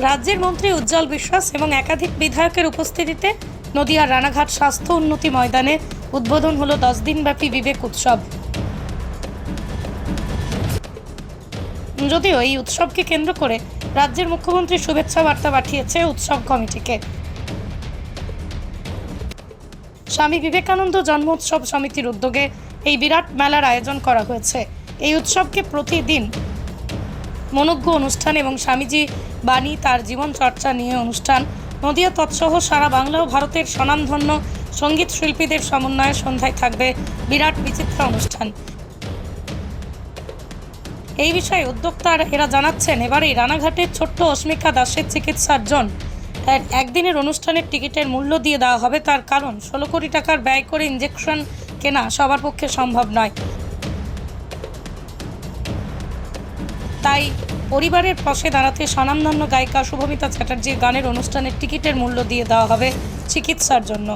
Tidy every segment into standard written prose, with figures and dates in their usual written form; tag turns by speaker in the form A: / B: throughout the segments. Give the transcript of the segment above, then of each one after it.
A: রাজ্যের মন্ত্রী উজ্জ্বল বিশ্বাস এবং একাধিক বিধায়কের উপস্থিতিতে নদিয়ার রানাঘাট স্বাস্থ্য উন্নতি ময়দানে উদ্বোধন হলো 10 দিনব্যাপী বিবেক উৎসব। যদিও এই উৎসবকে কেন্দ্র করে রাজ্যের মুখ্যমন্ত্রী শুভেচ্ছা বার্তা পাঠিয়েছে উৎসব কমিটিকে। স্বামী বিবেকানন্দ জন্ম উৎসব সমিতির উদ্যোগে এই বিরাট মেলার আয়োজন করা হয়েছে। এই উৎসবকে প্রতিদিন মনোজ্ঞ অনুষ্ঠান এবং স্বামীজি বাণী, তার জীবন চর্চা নিয়ে অনুষ্ঠান, নদিয়া তৎসহ সারা বাংলা ও ভারতের স্বনামধন্য সঙ্গীত শিল্পীদের সমন্বয়ে সন্ধ্যায় থাকবে বিরাট বিচিত্র অনুষ্ঠান। এই বিষয়ে উদ্যোক্তারা এরা জানাচ্ছেন, এবারে রানাঘাটের ছোট্ট অস্মিকা দাসের চিকিৎসার জন্য একদিনের অনুষ্ঠানের টিকিটের মূল্য দিয়ে দেওয়া হবে। তার কারণ 16 কোটি টাকার ব্যয় করে ইঞ্জেকশন কেনা সবার পক্ষে সম্ভব নয়, তাই পরিবারের পাশে দাঁড়াতে স্বনামধন্য গায়িকা শুভমিতা চ্যাটার্জির গানের অনুষ্ঠানের টিকিটের মূল্য দিয়ে দেওয়া হবে চিকিৎসার জন্য।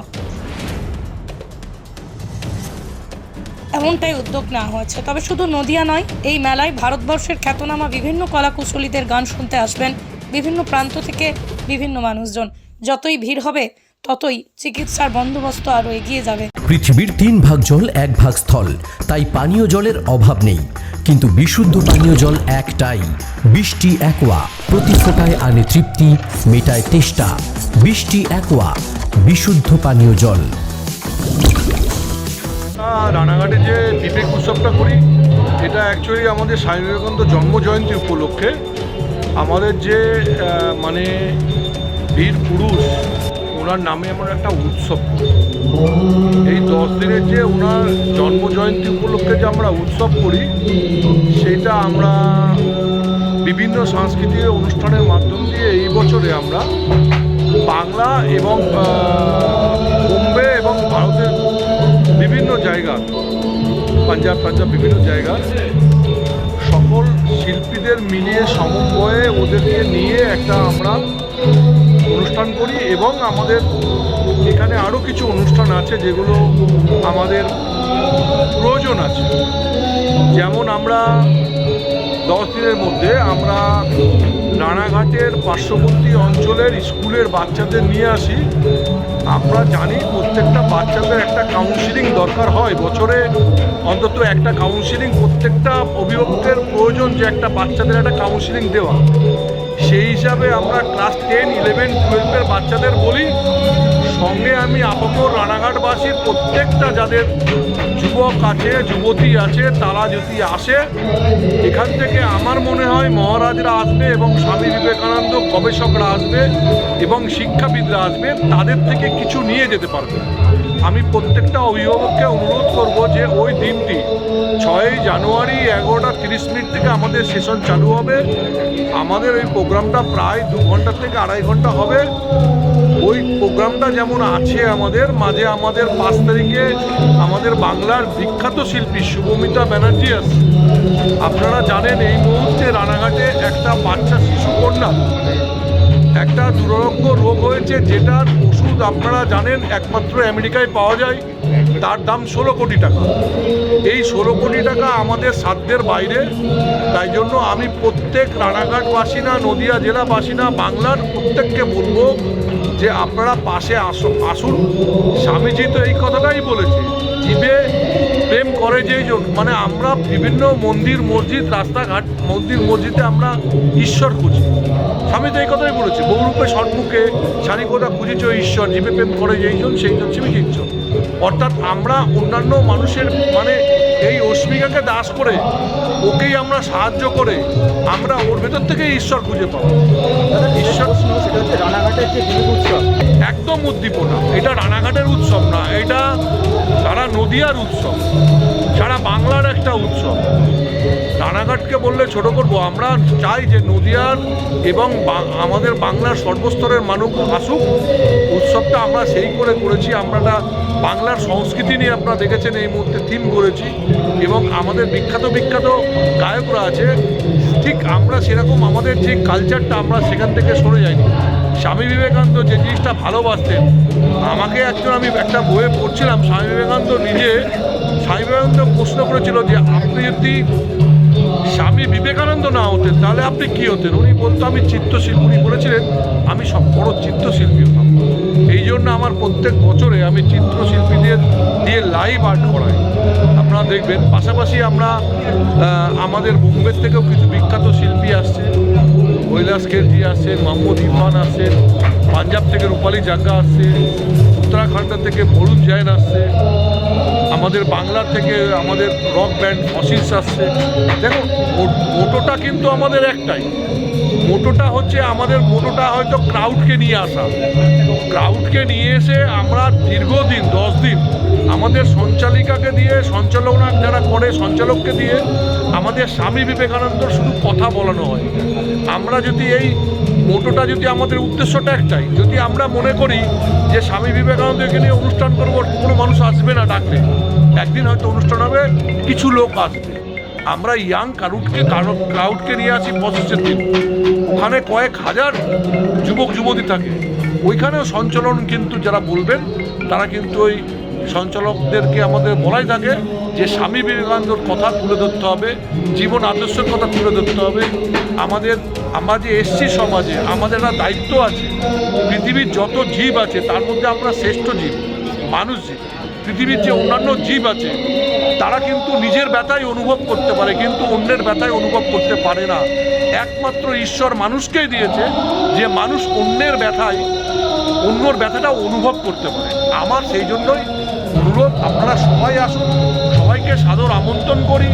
A: এমনটাই উদ্যোগ নেওয়া হয়েছে। তবে শুধু নদিয়া নয়, এই মেলায় ভারতবর্ষের খ্যাতনামা বিভিন্ন কলাকুশলীদের গান শুনতে আসবেন বিভিন্ন প্রান্ত থেকে বিভিন্ন মানুষজন। যতই ভিড় হবে ততই চিকিৎসার বন্দোবস্ত আরও এগিয়ে যাবে।
B: পৃথিবীর 3 ভাগ জল 1 ভাগ স্থল, তাই পানীয় জলের অভাব নেই, কিন্তু বিশুদ্ধ পানীয় জল একটাই, বৃষ্টি অ্যাকোয়া। প্রতি ফোঁটায় আনে তৃপ্তি, মেটায় তেষ্টা। বৃষ্টি অ্যাকোয়া, বিশুদ্ধ পানীয় জল।
C: রানাঘাটে যে বিবেক উৎসবটা করি, এটা অ্যাকচুয়ালি আমাদের স্বামী বিবেকানন্দ জন্ম জয়ন্তী উপলক্ষে আমাদের যে বীর পুরুষ, ওনার নামে আমরা একটা উৎসব করি। এই 10 দিনের যে ওনার জন্ম জয়ন্তী উপলক্ষে যে আমরা উৎসব করি, সেটা আমরা বিভিন্ন সাংস্কৃতিক অনুষ্ঠানের মাধ্যম দিয়ে এই বছরে আমরা বাংলা এবং বোম্বে এবং ভারতের বিভিন্ন জায়গা, পাঞ্জাব বিভিন্ন জায়গা, সকল শিল্পীদের মিলিয়ে সমন্বয়ে ওদেরকে নিয়ে একটা আমরা অনুষ্ঠান করি। এবং আমাদের এখানে আরও কিছু অনুষ্ঠান আছে যেগুলো আমাদের প্রয়োজন আছে। যেমন আমরা 10 দিনের মধ্যে আমরা রানাঘাটের পার্শ্ববর্তী অঞ্চলের স্কুলের বাচ্চাদের নিয়ে আসি। আমরা জানি প্রত্যেকটা বাচ্চাদের একটা কাউন্সিলিং দরকার হয়, বছরে অন্তত একটা কাউন্সিলিং প্রত্যেকটা অভিভাবকের প্রয়োজন, যে একটা বাচ্চাদের একটা কাউন্সিলিং দেওয়া। সেই হিসাবে আমরা ক্লাস 10, 11, 12-এর বাচ্চাদের বলি, সঙ্গে আমি আপাতত রানাঘাটবাসীর প্রত্যেকটা যাদের যুবক আছে, যুবতী আছে, তারা যদি আসে, এখান থেকে আমার মনে হয় মহারাজরা আসবে এবং স্বামী বিবেকানন্দ গবেষকরা আসবে এবং শিক্ষাবিদরা আসবে, তাদের থেকে কিছু নিয়ে যেতে পারবে। আমি প্রত্যেকটা অভিভাবককে অনুরোধ করব যে ওই দিনটি 6 জানুয়ারি 11:30 থেকে আমাদের সেশন চালু হবে। আমাদের ওই প্রোগ্রামটা প্রায় 2 ঘন্টা থেকে 2.5 ঘন্টা হবে। ওই প্রোগ্রামটা যেমন আছে আমাদের মাঝে, আমাদের 5 তারিখে আমাদের বাংলার বিখ্যাত শিল্পী শুভমিতা ব্যানার্জি আছে। আপনারা জানেন এই মুহূর্তে রানাঘাটে একটা বাচ্চা শিশু কন্যা একটা দুরারোগ্য রোগ হয়েছে, যেটার ওষুধ আপনারা জানেন একমাত্র আমেরিকায় পাওয়া যায়, তার দাম 16 কোটি টাকা। এই 16 কোটি টাকা আমাদের সাধ্যের বাইরে। তাই জন্য আমি প্রত্যেক রানাঘাটবাসী না, নদিয়া জেলাবাসী না, বাংলার প্রত্যেককে বলবো যে আপনারা পাশে আসুন। স্বামীজি তো এই কথাটাই বলেছে, জীবে প্রেম করে যেই জন, আমরা বিভিন্ন মন্দির মসজিদ, রাস্তাঘাট, মন্দির মসজিদে আমরা ঈশ্বর খুঁজি। স্বামী তো এই কথাই বলেছে, বহুরূপে সম্মুখে সানিকতা খুঁজিছ ঈশ্বর, জীবে প্রেম করে যেই জন সেই জন শিবই জিতছ। অর্থাৎ আমরা অন্যান্য মানুষের এই অস্মিকাকে দাস করে, ওকেই আমরা সাহায্য করে, আমরা ওর ভেতর থেকেই ঈশ্বর খুঁজে পাবো। ঈশ্বর সেটা হচ্ছে রানাঘাটের যে বিবেক উৎসব, একদম উদ্দীপনা। এটা রানাঘাটের উৎসব না, এটা সারা নদিয়ার উৎসব, সারা বাংলার একটা উৎসব। রানাঘাটকে বললে ছোট করবো, আমরা চাই যে নদিয়ার এবং আমাদের বাংলার সর্বস্তরের মানুষ আসুক। উৎসবটা আমরা সেই করেছি, আমরা বাংলার সংস্কৃতি নিয়ে আপনারা দেখেছেন এই মুহূর্তে থিম করেছি, এবং আমাদের বিখ্যাত গায়করা আছে। ঠিক আমরা সেরকম আমাদের যে কালচারটা, আমরা সেখান থেকে সরে যাইনি। স্বামী বিবেকানন্দ যে জিনিসটা ভালোবাসতেন, আমাকে আমি একটা বইয়ে পড়ছিলাম, স্বামী বিবেকানন্দ প্রশ্ন করেছিল যে আপনি যদি স্বামী বিবেকানন্দ না হতেন তাহলে আপনি কি হতেন? উনি বলতো আমি চিত্রশিল্পী, উনি বলেছিলেন আমি সব বড় চিত্রশিল্পী হতাম। এই জন্য আমার প্রত্যেক বছরে আমি চিত্রশিল্পীদের দিয়ে লাইভ আর্ট করাই, আপনারা দেখবেন। পাশাপাশি আমরা আমাদের বোম্বের থেকেও কিছু বিখ্যাত শিল্পী আসছে, কৈলাস খেরজি আসছেন, মোহাম্মদ ইরফান আসছেন, পাঞ্জাব থেকে রূপালী জাগ্গা আসছে, উত্তরাখণ্ড থেকে বরুণ জৈন আসছে, আমাদের বাংলা থেকে আমাদের রক ব্যান্ড ফসিলস আসছে। দেখুন মোটোটা কিন্তু আমাদের একটাই, মোটোটা হচ্ছে আমাদের মোটোটা হয়তো ক্রাউডকে নিয়ে আসা। ক্রাউডকে নিয়ে এসে আমরা দীর্ঘদিন 10 দিন আমাদের সঞ্চালিকাকে দিয়ে, সঞ্চালনা যারা করে সঞ্চালককে দিয়ে আমাদের স্বামী বিবেকানন্দর শুধু কথা বলানো হয়। আমরা যদি এই মোটোটা যদি আমাদের উদ্দেশ্যটা একটাই, যদি আমরা মনে করি যে স্বামী বিবেকানন্দকে নিয়ে অনুষ্ঠান করবো, কোনো মানুষ আসবে না ডাকলে, একদিন হয়তো অনুষ্ঠান হবে, কিছু লোক আসবে। আমরা ইয়াং ক্রাউডকে নিয়ে আসি 25-এর দিন, ওখানে কয়েক হাজার যুবক যুবতী থাকে, ওইখানেও সঞ্চালন কিন্তু যারা বলবেন তারা কিন্তু ওই সঞ্চালকদেরকে আমাদের বলাই থাকে যে স্বামী বিবেকানন্দর কথা তুলে ধরতে হবে, জীবন আদর্শের কথা তুলে ধরতে হবে। আমরা যে এসছি সমাজে, আমাদের একটা দায়িত্ব আছে। পৃথিবীর যত জীব আছে তার মধ্যে আমরা শ্রেষ্ঠ জীব, মানুষ জীব। পৃথিবীর যে অন্যান্য জীব আছে তারা কিন্তু নিজের ব্যথাই অনুভব করতে পারে, কিন্তু অন্যের ব্যথাই অনুভব করতে পারে না। একমাত্র ঈশ্বর মানুষকেই দিয়েছে যে মানুষ অন্যের ব্যথাটা অনুভব করতে পারে। আমার সেই জন্যই অনুরোধ, আপনারা সবাই আসুন, সবাইকে সাদর আমন্ত্রণ করি।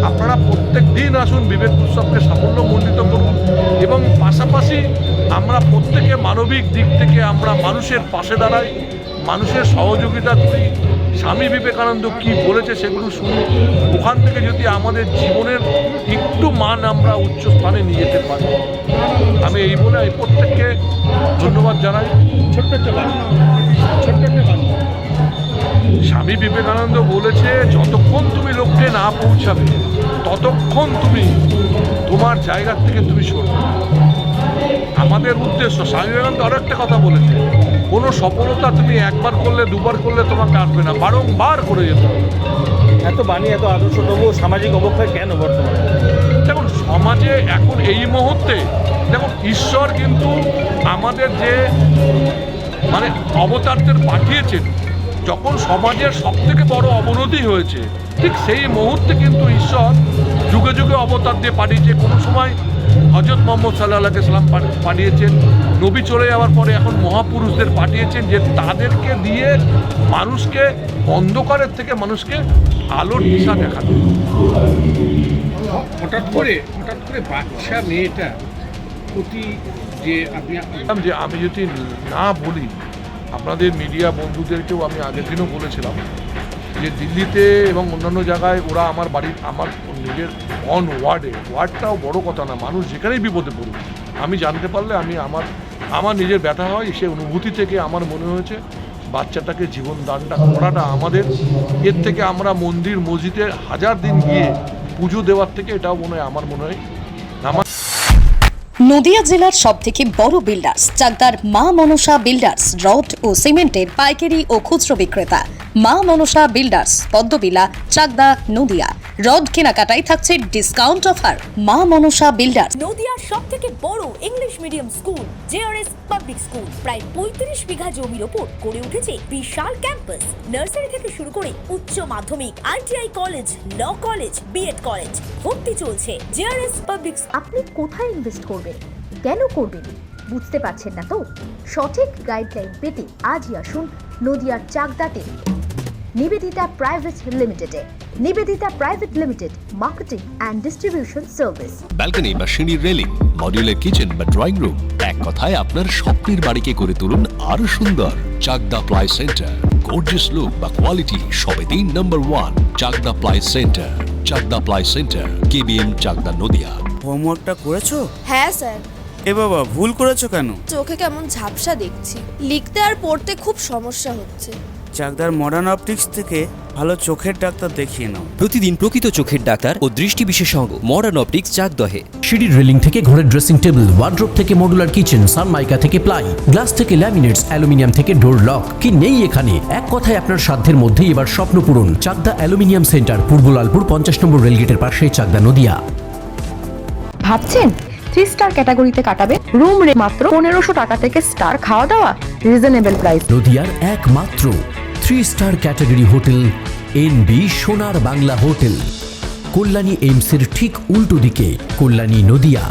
C: আপনারা প্রত্যেক দিন আসুন, বিবেক উৎসবকে সাফল্যমণ্ডিত করুন। এবং পাশাপাশি আমরা প্রত্যেকে মানবিক দিক থেকে আমরা মানুষের পাশে দাঁড়াই, মানুষের সহযোগিতা করি। স্বামী বিবেকানন্দ কি বলেছে সেগুলো শুনি, ওখান থেকে যদি আমাদের জীবনের একটু মান আমরা উচ্চ স্থানে নিয়ে যেতে পারি। আমি এই বলে এই প্রত্যেককে ধন্যবাদ জানাই। স্বামী বিবেকানন্দ বলেছে যতক্ষণ তুমি লোককে না পৌঁছাবে ততক্ষণ তুমি তোমার জায়গা থেকে তুমি সরবে। আমাদের উদ্দেশ্য, স্বামী বিবেকানন্দ আরও একটা কথা বলেছে, কোনো সফলতা তুমি একবার করলে দুবার করলে তোমাকে আসবে না, বারংবার করে যেতে হবে।
D: এত বাণী, এত আদর্শ, তবুও সামাজিক অবক্ষয় কেন বর্তমানে?
C: দেখুন সমাজে এখন এই মুহূর্তে দেখুন ঈশ্বর কিন্তু আমাদের যে অবতারদের পাঠিয়েছেন, যখন সমাজের সবথেকে বড় অবনতি হয়েছে ঠিক সেই মুহূর্তে কিন্তু ঈশ্বর যুগে যুগে অবতার দিয়ে পাঠিয়েছে। কোনো সময় হজরত মোহাম্মদ সাল্লাল্লাহু আলাইহি সাল্লাম পাঠিয়েছেন, নবী চলে যাওয়ার পরে এখন মহাপুরুষদের পাঠিয়েছেন যে তাদেরকে দিয়ে মানুষকে অন্ধকারের থেকে মানুষকে আলোর দিশা দেখানো।
E: হঠাৎ করে বাচ্চা মেয়েটা প্রতি যে
C: আমি যদি না বলি, আপনাদের মিডিয়া বন্ধুদেরকেও আমি আগের দিনও বলেছিলাম যে দিল্লিতে এবং অন্যান্য জায়গায় ওরা আমার নিজের ওয়ার্ডটাও বড় কথা না, মানুষ যেখানেই বিপদে পড়ুক আমি জানতে পারলে আমি আমার নিজের ব্যথা হয়, সে অনুভূতি থেকে আমার মনে হয়েছে বাচ্চাটাকে জীবন দানটা করাটা আমাদের, এর থেকে আমরা মন্দির মসজিদে 1000 দিন গিয়ে পুজো দেওয়ার থেকে এটাও আমার মনে হয়।
F: নদিয়া জেলার সবথেকে বড় বিল্ডার্স চাকদার মা মনসা বিল্ডার্স, রড ও সিমেন্টের পাইকারি ও খুচরো বিক্রেতা। মা মনসা বিল্ডার্স, পদ্মবিলা, চাকদা, নদিয়া। রড কেনাকাটায় থাকছে ডিসকাউন্ট অফার। মা মনসা বিল্ডার্স।
G: নদিয়ার সবথেকে বড় English medium school JRS public school, প্রায় 35 বিঘা জমির ওপর গড়ে উঠেছে বিশাল ক্যাম্পাস। নার্সারি থেকে শুরু করে উচ্চ মাধ্যমিক, ITI college, law college, BEd college ভর্তি চলছে। JRS public.
H: আপনি কোথায় ইনভেস্ট করবেন, কেন করবেন বুঝতে পারছেন না তো? সঠিক গাইডলাইন পেতে আজই আসুন নদিয়ার চাকদাতে নিবেদিতা প্রাইভেট লিমিটেডে। Nivedita private limited, marketing and distribution service.
B: Balcony বা সিঁড়ির রেলিং, মডিউলার কিচেন বা ড্রয়িং রুম, এক কথায় আপনার স্বপ্নের বাড়িকে করে তুলুন আরো সুন্দর। Chakdah ply centre, gorgeous look বা কোয়ালিটি সবে 3 নম্বর 1 Chakdah ply centre. Chakdah ply centre, KBM, Chakdah, Nadia.
I: হোমওয়ার্কটা করেছো?
J: হ্যাঁ স্যার।
I: এ বাবা, ভুল করেছো কেন?
J: চোখে কেমন ঝাপসা দেখছি, লিখতে আর পড়তে খুব সমস্যা হচ্ছে।
I: চাকদার মডার্ন অপটিক্স থেকে ভালো চোখের ডাক্তার দেখিয়ে নাও।
B: প্রতিদিন প্রকৃত চোখের ডাক্তার ও দৃষ্টি বিশেষজ্ঞ মডার্ন অপটিক্স, চাকদহে। সিঁড়ির রেলিং থেকে ঘরের ড্রেসিং টেবিল, ওয়ার্ড্রোব থেকে মডুলার কিচেন, সানমাইকা থেকে প্লাই, গ্লাস থেকে ল্যামিনেটস, অ্যালুমিনিয়াম থেকে ডোর লক, কি নেই এখানে? এক কথায় আপনার সাধ্যের মধ্যেই এবার স্বপ্ন পূরণ। চাকদা অ্যালুমিনিয়াম সেন্টার, পূর্ব লালপুর 50 নম্বর রেলগেটের পাশে, চাকদা, নদিয়া।
K: ভাবছেন 3 স্টার ক্যাটাগরিতে কাটাবে? রুম রে মাত্র 1500 টাকা থেকে স্টার, খাওয়া দাওয়া রিজনেবল প্রাইস।
B: নদিয়ার একমাত্র 3 স্টার ক্যাটাগরি হোটেল এনবি সোনার বাংলা হোটেল, কল্যাণী এইমসের ঠিক উল্টো দিকে, কল্যাণী নদিয়া।